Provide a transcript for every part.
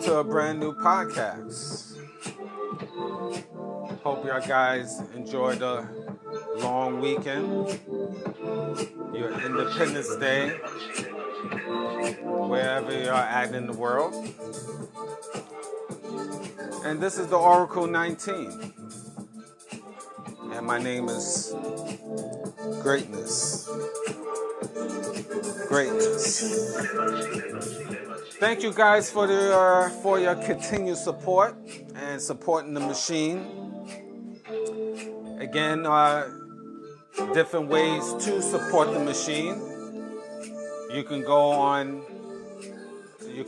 to a brand new podcast. Hope y'all guys enjoyed the long weekend, your Independence Day, wherever you're at in the world. And this is the Oracle 19. And my name is Greatness. Thank you guys for your continued support and supporting the machine. Again, different ways to support the machine. You can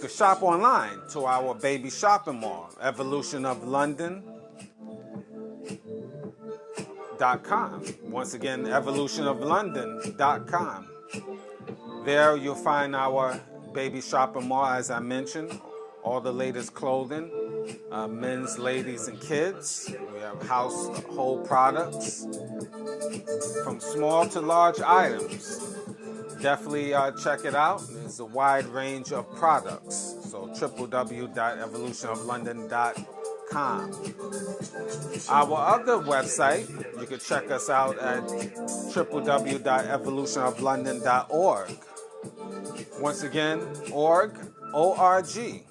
shop online to our baby shopping mall, EVOLUTIONOFLONDON.com. Once again, EVOLUTIONOFLONDON.com. There you'll find our baby shopping mall, as I mentioned, all the latest clothing, men's, ladies, and kids. We have household products from small to large items. Definitely check it out. There's a wide range of products. So www.evolutionoflondon.com. Our other website, you can check us out at www.evolutionoflondon.org. Once again, O-R-G.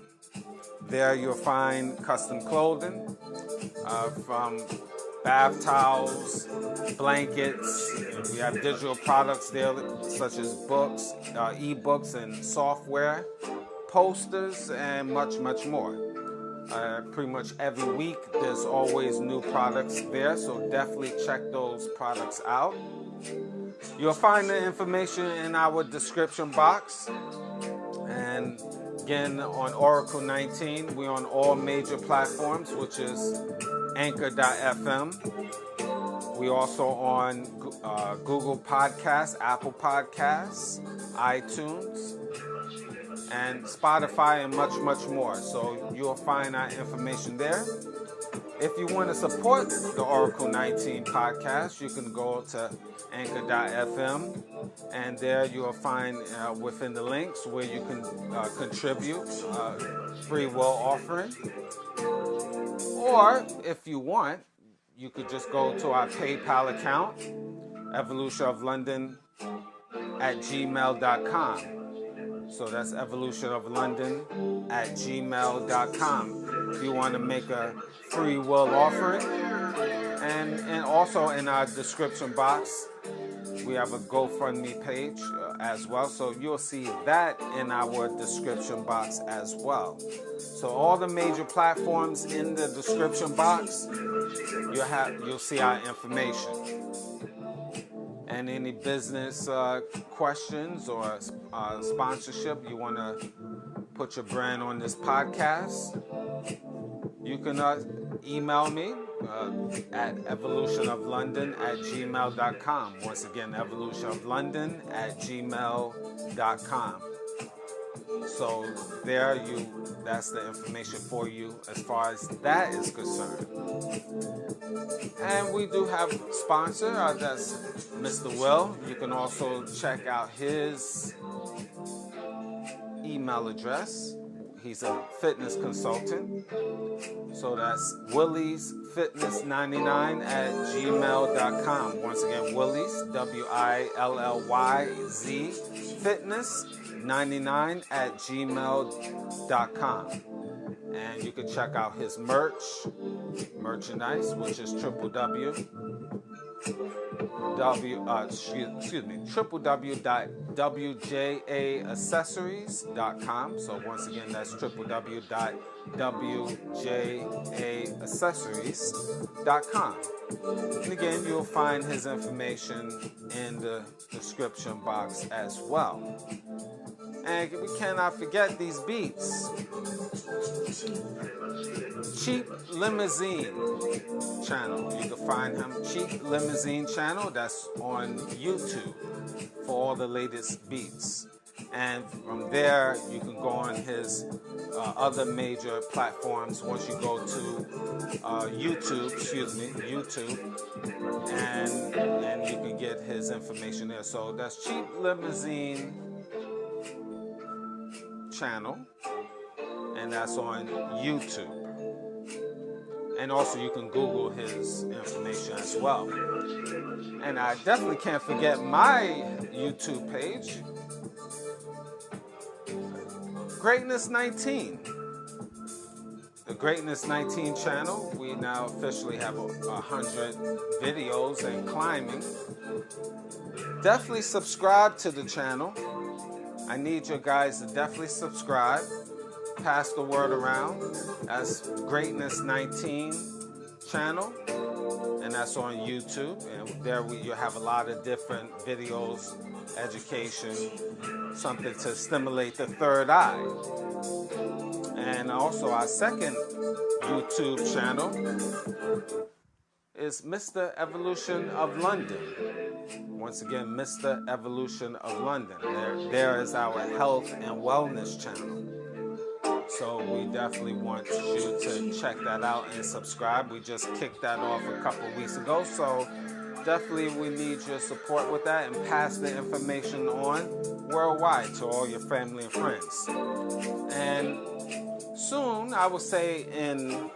There you'll find custom clothing from bath towels, blankets. We have digital products there such as books, e-books and software, posters, and much, much more. Pretty much every week there's always new products there, so definitely check those products out. You'll find the information in our description box. And again, on Oracle 19, we're on all major platforms, which is Anchor.fm. We're also on Google Podcasts, Apple Podcasts, iTunes, and Spotify, and much, much more. So you'll find our information there. If you want to support the Oracle 19 podcast, you can go to Anchor.fm, and there you'll find within the links where you can contribute free will offering. Or if you want, you could just go to our PayPal account, evolutionoflondon@gmail.com. So that's evolutionoflondon@gmail.com. If you want to make a free will offering. And also in our description box, we have a GoFundMe page as well. So you'll see that in our description box as well. So all the major platforms in the description box, you'll see our information. And any business questions or sponsorship, you want to put your brand on this podcast, you can email me at evolutionoflondon@gmail.com. Once again, evolutionoflondon@gmail.com. So there that's the information for you as far as that is concerned. And we do have a sponsor, that's Mr. Will. You can also check out his email address. He's a fitness consultant. So that's williesfitness99@gmail.com. Once again, Willies, WILLYZ, fitness99@gmail.com. And you can check out his merchandise, which is www.wjaaccessories.com. So once again, that's www.wjaaccessories.com. And again, you'll find his information in the description box as well. And we cannot forget these beats. Cheap Limousine channel. You can find him Cheap Limousine channel. That's on YouTube for all the latest beats. And from there, you can go on his other major platforms. Once you go to YouTube, and you can get his information there. So that's Cheap Limousine channel. and that's on YouTube. And also you can Google his information as well. And I definitely can't forget my YouTube page, Greatness 19. The Greatness 19 channel. We now officially have 100 videos and climbing. Definitely subscribe to the channel. I need you guys to definitely subscribe. Pass the word around. That's Greatness 19 channel, and that's on YouTube. And there you have a lot of different videos, education, something to stimulate the third eye. And also our second YouTube channel is Mr. Evolution of London. Once again, Mr. Evolution of London. There is our health and wellness channel. So we definitely want you to check that out and subscribe. We just kicked that off a couple weeks ago. So definitely we need your support with that, and pass the information on worldwide to all your family and friends. And soon, I will say in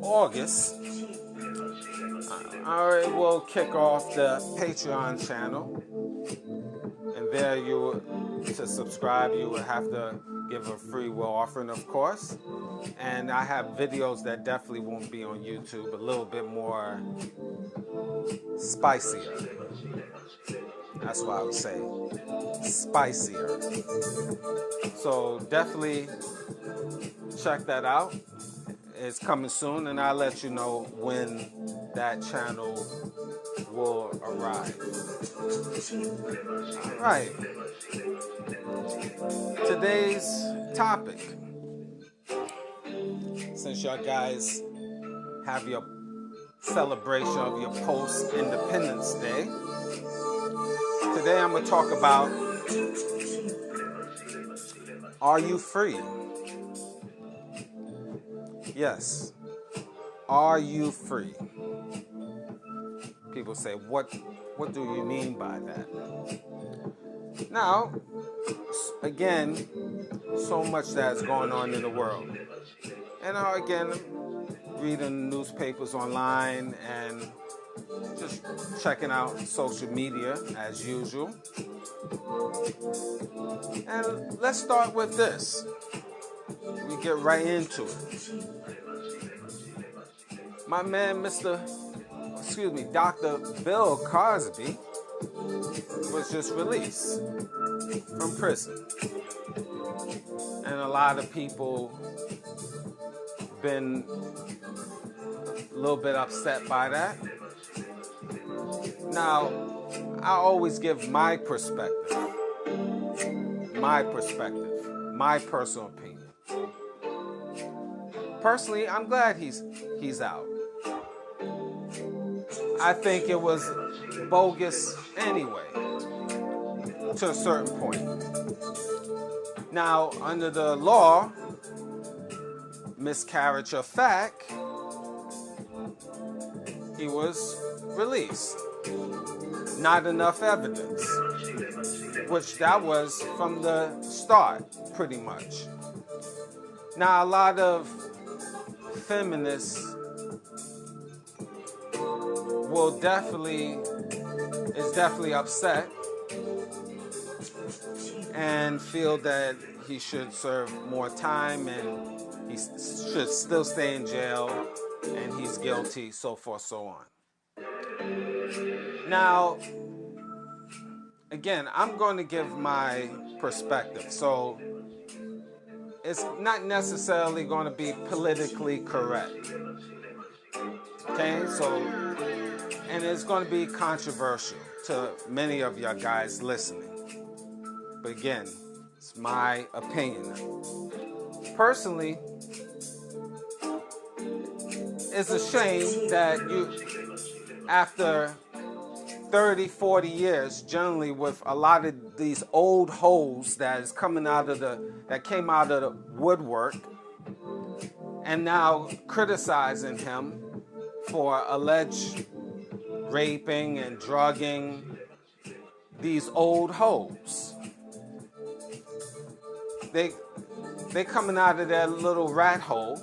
August, I will kick off the Patreon channel. And there to subscribe, you will have to give a free will offering, of course. And I have videos that definitely won't be on YouTube, a little bit more spicier. That's what I would say, spicier. So definitely check that out. It's coming soon, and I'll let you know when that channel will arrive. All right. Today's topic, since y'all guys have your celebration of your post-Independence Day, today I'm going to talk about, are you free? Yes. Are you free? People say, what do you mean by that? Now, again, so much that's going on in the world. And again, reading newspapers online and just checking out social media as usual. And let's start with this. We get right into it. My man, Dr. Bill Cosby was just released from prison. And a lot of people been a little bit upset by that. Now, I always give my perspective, my personal opinion. Personally, I'm glad he's out. I think it was bogus anyway, to a certain point. Now, under the law, miscarriage of fact, he was released. Not enough evidence, which that was from the start, pretty much. Now, a lot of feminists is definitely upset and feel that he should serve more time and he should still stay in jail and he's guilty, so forth, so on. Now, again, I'm going to give my perspective. So it's not necessarily going to be politically correct. Okay, so, and it's going to be controversial to many of y'all guys listening. But again, it's my opinion. Personally, it's a shame that after 30, 40 years, generally with a lot of these old hoes that came out of the woodwork, and now criticizing him for alleged raping and drugging these old hoes. They coming out of their little rat hole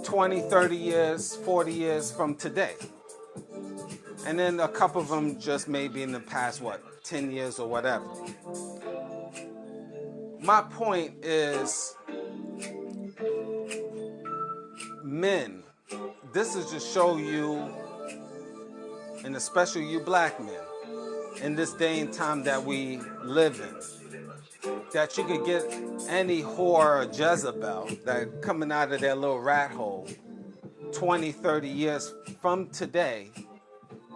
20, 30 years, 40 years from today. And then a couple of them just maybe in the past, 10 years or whatever. My point is, men, this is to show you, and especially you black men, in this day and time that we live in, that you could get any whore or Jezebel that coming out of their little rat hole 20, 30 years from today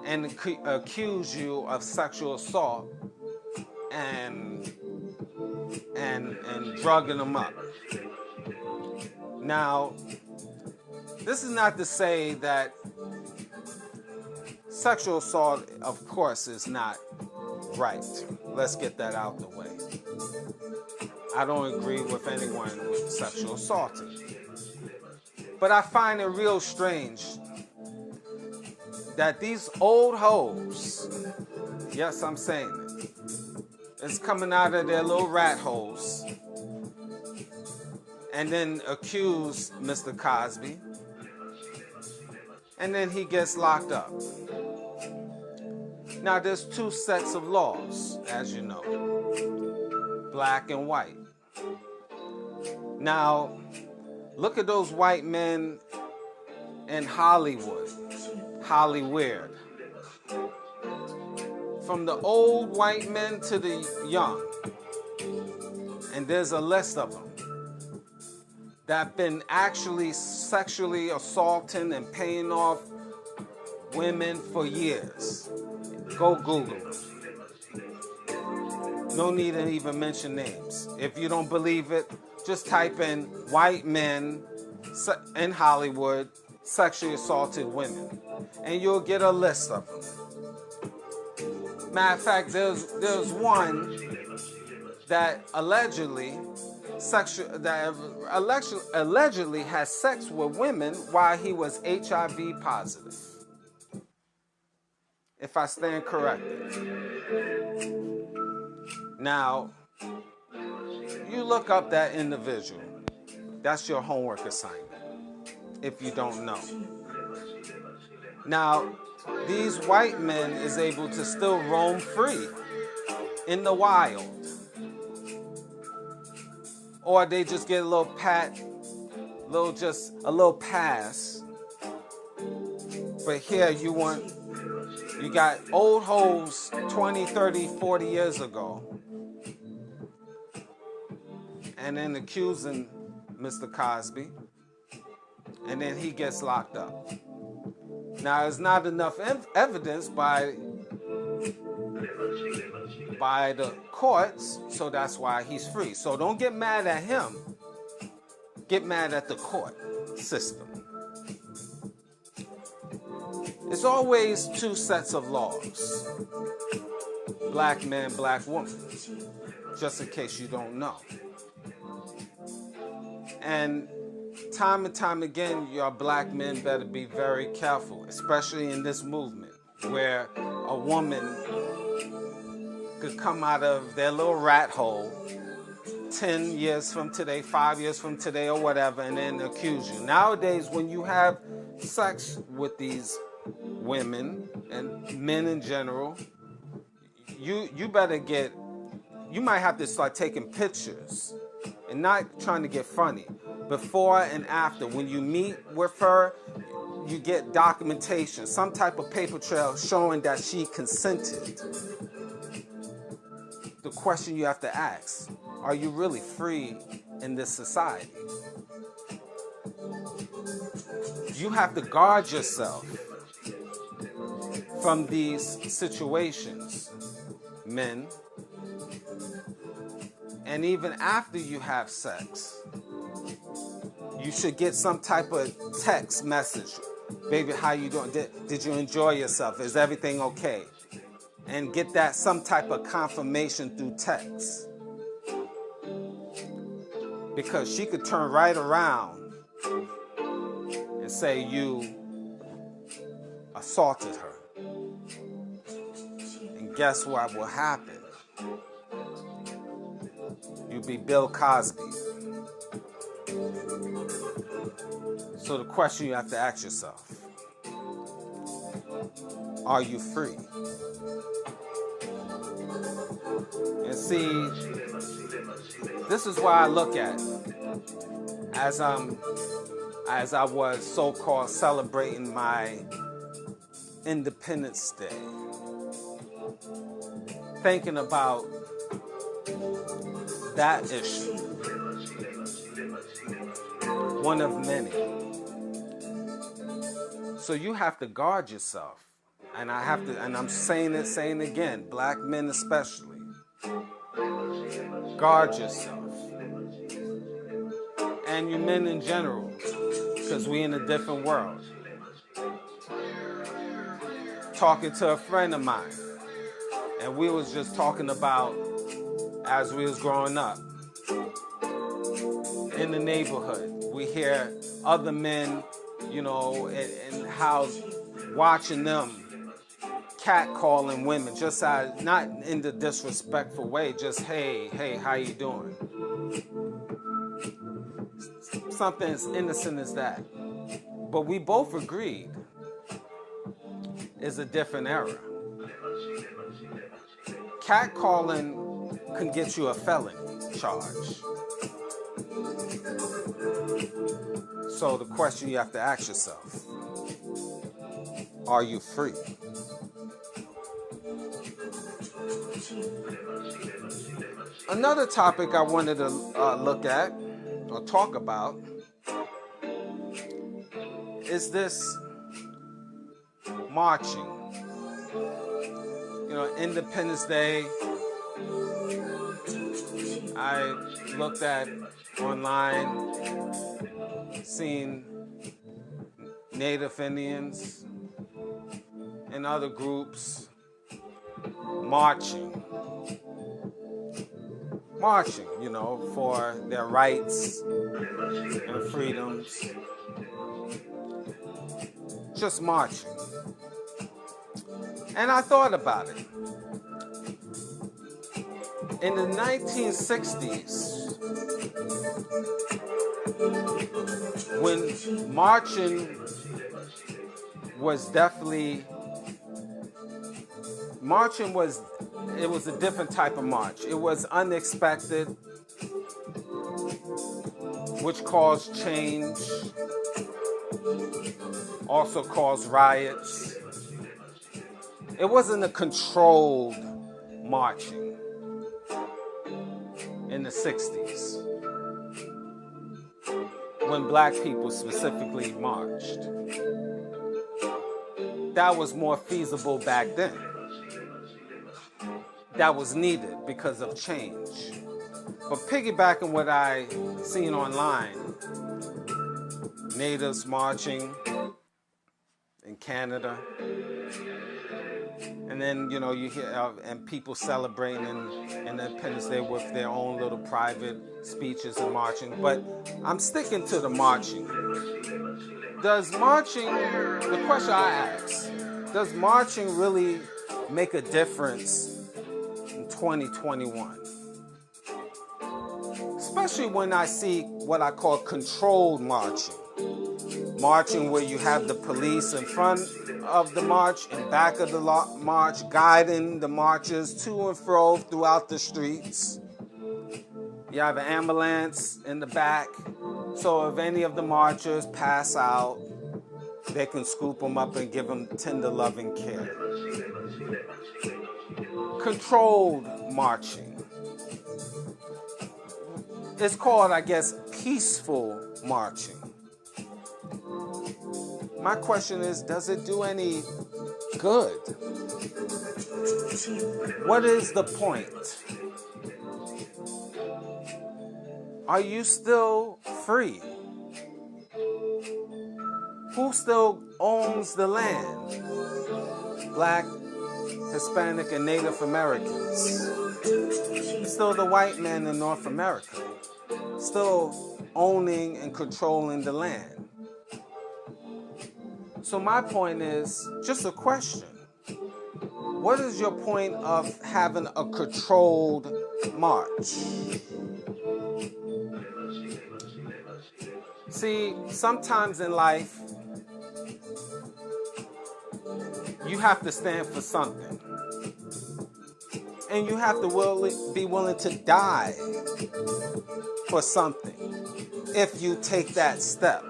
and accuse you of sexual assault and drugging them up. Now, this is not to say that sexual assault, of course, is not right. Let's get that out the way. I don't agree with anyone with sexual assaulting. But I find it real strange that these old hoes, yes, I'm saying it, is coming out of their little rat holes and then accuse Mr. Cosby, and then he gets locked up. Now, there's two sets of laws, as you know, black and white. Now, look at those white men in Hollywood, Hollyweird. From the old white men to the young, and there's a list of them that have been actually sexually assaulting and paying off women for years. Go Google them. No need to even mention names. If you don't believe it, just type in white men in Hollywood sexually assaulted women, and you'll get a list of them. Matter of fact, there's one that allegedly has sex with women while he was HIV positive. If I stand corrected. Now, you look up that individual. That's your homework assignment, if you don't know. Now, these white men is able to still roam free in the wild. Or they just get a little a little pass. But here you got old hoes 20, 30, 40 years ago, and then accusing Mr. Cosby, and then he gets locked up. Now, there's not enough evidence by the courts, so that's why he's free. So don't get mad at him. Get mad at the court system. It's always two sets of laws. Black man, black woman. Just in case you don't know. And time again, your black men better be very careful, especially in this movement where a woman could come out of their little rat hole 10 years from today, 5 years from today, or whatever, and then accuse you. Nowadays, when you have sex with these women and men in general, you better you might have to start taking pictures and not trying to get funny. Before and after, when you meet with her, you get documentation, some type of paper trail showing that she consented. The question you have to ask, are you really free in this society? You have to guard yourself from these situations, men. And even after you have sex, you should get some type of text message. Baby, how you doing? Did you enjoy yourself? Is everything okay? And get that some type of confirmation through text. Because she could turn right around and say you assaulted her. And guess what will happen? You'd be Bill Cosby. So the question you have to ask yourself, are you free? And see, this is why I look at as I was so-called celebrating my Independence Day, thinking about that issue, one of many. So you have to guard yourself, and I'm saying it again, black men especially, guard yourself, and you men in general, because we in a different world. Talking to a friend of mine, and we was just talking about as we was growing up in the neighborhood, we hear other men, you know, and how watching them catcalling women, just as, not in the disrespectful way, just hey, how you doing? Something as innocent as that. But we both agreed it's a different era. Catcalling can get you a felony charge. So the question you have to ask yourself, are you free? Another topic I wanted to look at or talk about is this marching. You know, Independence Day, I looked at online, seen Native Indians and other groups marching, you know, for their rights and freedoms. Just marching. And I thought about it. In the 1960s, when marching was definitely, it was a different type of march. It was unexpected, which caused change, also caused riots. It wasn't a controlled marching in the 60s when black people specifically marched. That was more feasible back then. That was needed because of change. But piggybacking what I seen online, natives marching in Canada, and then, you know, you hear and people celebrating Independence Day with their own little private speeches and marching. But I'm sticking to the marching. Does marching, the question I ask, does marching really make a difference in 2021? Especially when I see what I call controlled marching. Marching where you have the police in front of the march and back of the march, guiding the marchers to and fro throughout the streets. You have an ambulance in the back, so if any of the marchers pass out, they can scoop them up and give them tender loving care. Controlled marching. It's called, I guess, peaceful marching. My question is, does it do any good? What is the point? Are you still free? Who still owns the land? Black, Hispanic, and Native Americans. Still the white man in North America. Still owning and controlling the land. So my point is, just a question. What is your point of having a controlled march? See, sometimes in life, you have to stand for something. And you have to be willing to die for something if you take that step.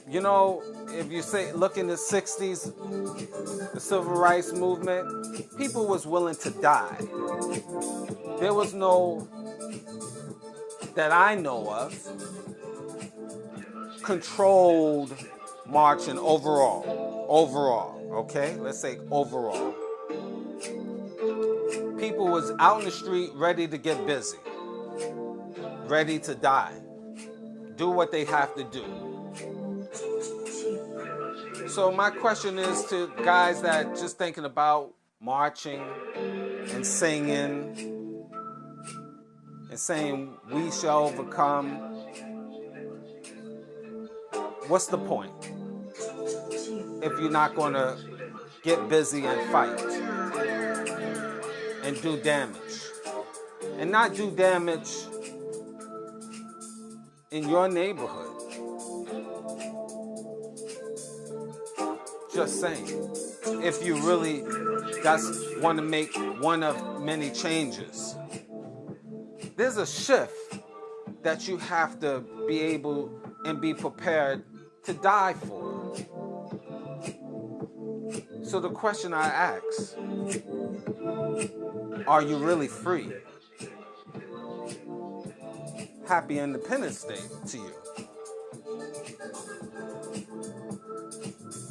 You know, if you say, look in the 60s, the civil rights movement, people was willing to die. There was no, that I know of, controlled marching overall, okay? Let's say overall. People was out in the street ready to get busy, ready to die, do what they have to do. So my question is to guys that just thinking about marching and singing and saying we shall overcome. What's the point if you're not going to get busy and fight and do damage? And not do damage in your neighborhood. Just saying. If you really want to make one of many changes. There's a shift that you have to be able and be prepared to die for. So the question I ask, are you really free? Happy Independence Day to you.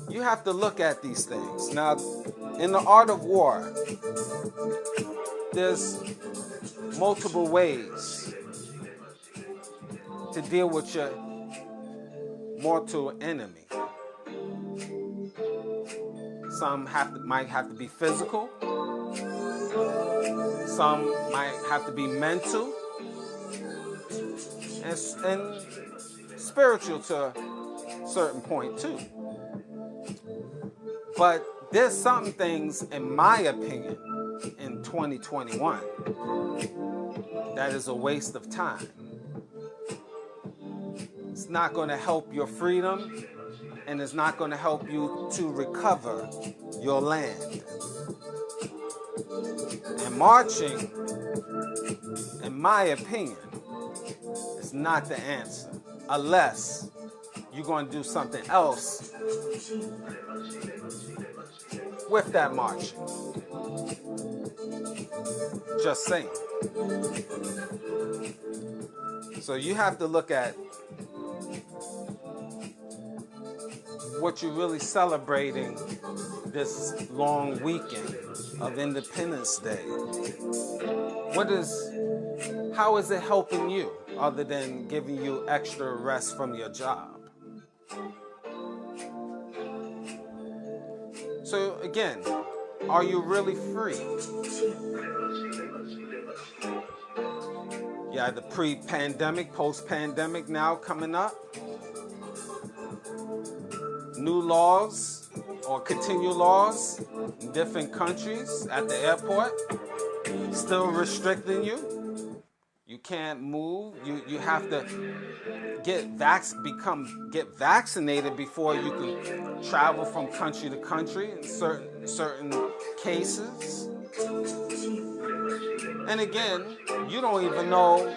You have to look at these things. Now, in the art of war, there's multiple ways to deal with your mortal enemy. Some might have to be physical. Some might have to be mental. And spiritual to a certain point too. But there's some things, in my opinion, in 2021 that is a waste of time. It's not going to help your freedom, and it's not going to help you to recover your land. And marching, in my opinion, is not the answer, unless you're going to do something else with that marching. Just saying. So you have to look at what you're really celebrating this long weekend of Independence Day. How is it helping you other than giving you extra rest from your job? So again, are you really free? Yeah, the pre-pandemic, post-pandemic now coming up. New laws or continued laws in different countries at the airport still restricting you. You can't move. You have to get vaccinated before you can travel from country to country in certain cases. And again, you don't even know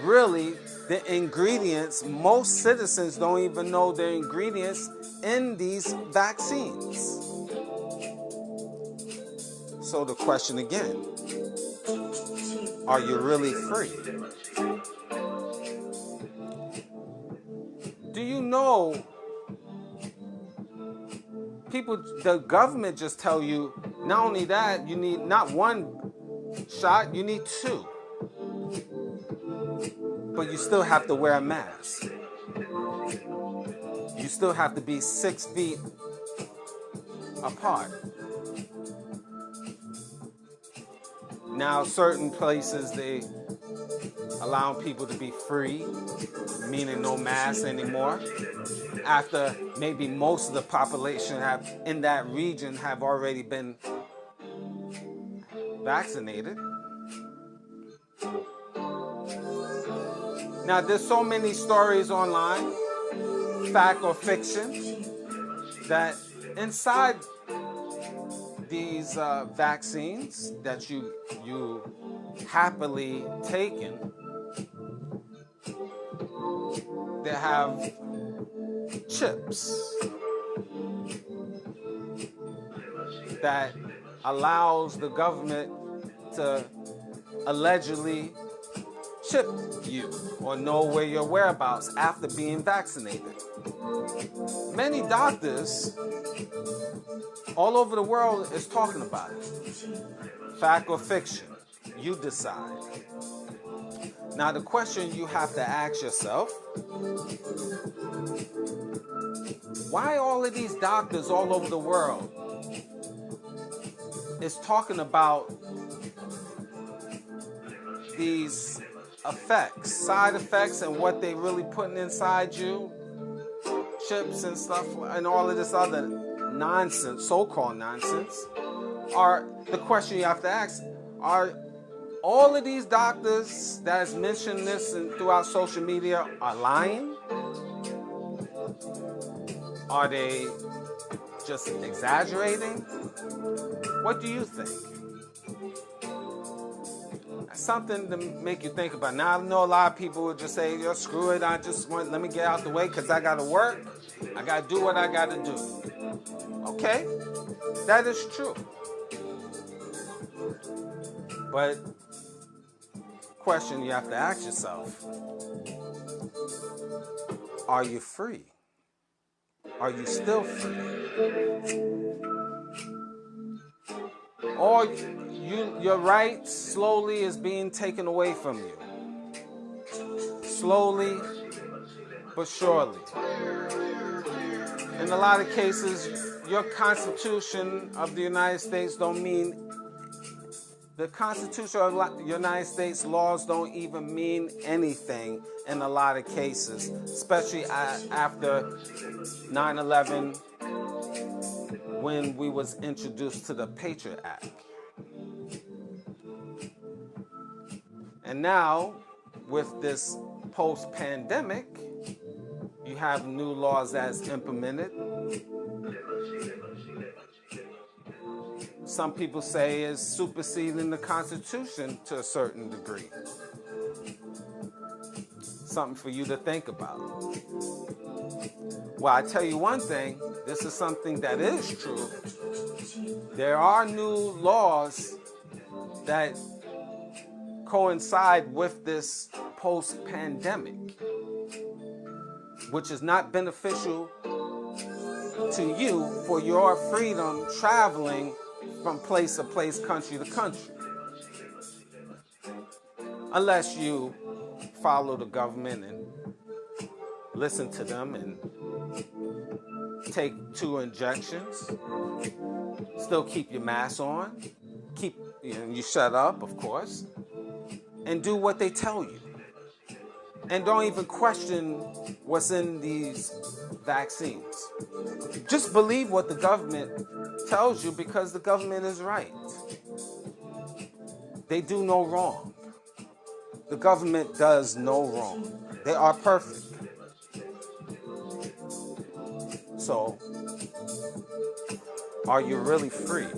really the ingredients. Most citizens don't even know the ingredients in these vaccines. So the question again, are you really free? Do you know the government just tell you, not only that, you need not one shot, you need two. But you still have to wear a mask. You still have to be 6 feet apart. Now, certain places, they allow people to be free, meaning no mask anymore, after maybe most of the population in that region have already been vaccinated. Now, there's so many stories online, fact or fiction, that inside these vaccines that you happily taken, they have chips that allows the government to allegedly chip you or know where your whereabouts after being vaccinated. Many doctors all over the world is talking about it. Fact or fiction, you decide. Now the question you have to ask yourself, why all of these doctors all over the world is talking about these effects, side effects, and what they really putting inside you, chips and stuff, and all of this other nonsense, so-called nonsense, are the question you have to ask. Are all of these doctors that has mentioned this and throughout social media are lying? Are they just exaggerating? What do you think? That's something to make you think about. Now, I know a lot of people would just say, yo, screw it, let me get out the way because I got to work. I got to do what I got to do. Okay, that is true. But question you have to ask yourself, are you free? Are you still free? Or your rights slowly is being taken away from you. Slowly but surely. In a lot of cases, your Constitution of the United States don't mean, the Constitution of the United States laws don't even mean anything in a lot of cases, especially after 9/11, when we was introduced to the Patriot Act. And now, with this post-pandemic, you have new laws that's implemented. Some people say is superseding the Constitution to a certain degree. Something for you to think about. Well, I tell you one thing, this is something that is true. There are new laws that coincide with this post-pandemic, which is not beneficial to you for your freedom traveling from place to place, country to country. Unless you follow the government and listen to them and take 2 injections, still keep your mask on, you shut up, of course, and do what they tell you. And don't even question what's in these vaccines. Just believe what the government tells you because the government is right. They do no wrong. The government does no wrong. They are perfect. So, are you really free?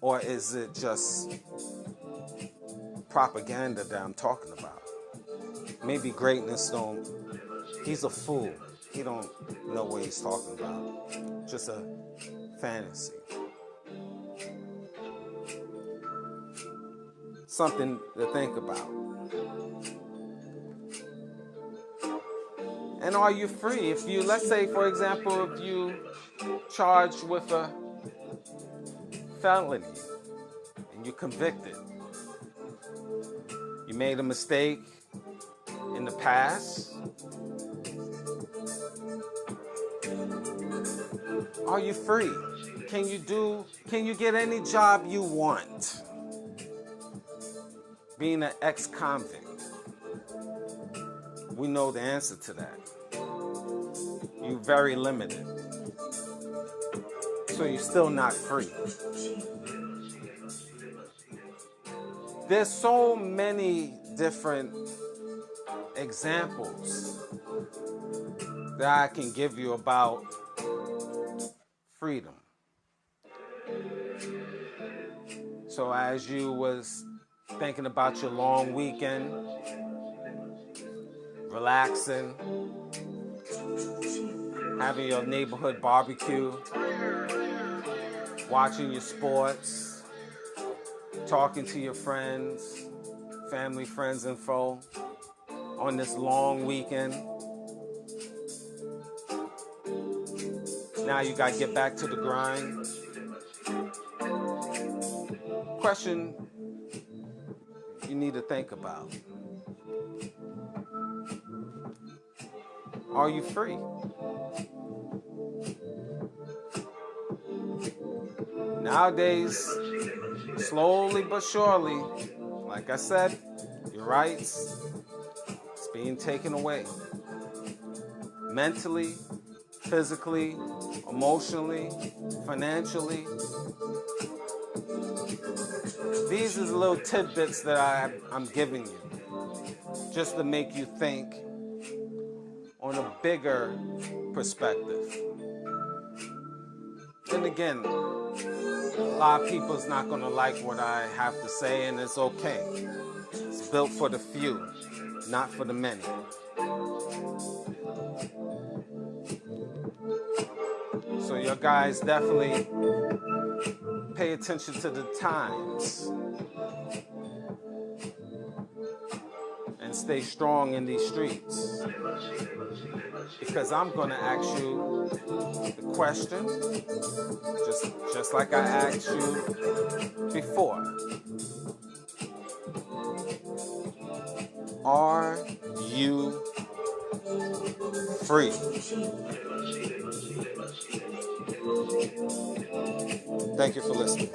Or is it just propaganda that I'm talking about? Maybe greatness don't, he's a fool. He don't know what he's talking about. Just a fantasy. Something to think about. And are you free? If you, let's say, for example, if you charged with a felony and you're convicted, you made a mistake in the past, are you free? Can you get any job you want? Being an ex-convict, we know the answer to that. You're very limited. So you're still not free. There's so many different examples that I can give you about freedom. So as you was thinking about your long weekend, relaxing, having your neighborhood barbecue, watching your sports, talking to your friends, family, friends, and foe on this long weekend. Now you got to get back to the grind. Question you need to think about. Are you free? Nowadays, slowly but surely, like I said, your rights, it's being taken away. Mentally, physically, emotionally, financially. These are the little tidbits that I'm giving you, just to make you think on a bigger perspective. Then again, a lot of people's not going to like what I have to say, and it's okay. It's built for the few, not for the many. So your guys definitely pay attention to the times and stay strong in these streets. Because I'm going to ask you the question, just like I asked you before. Are you free? Thank you for listening.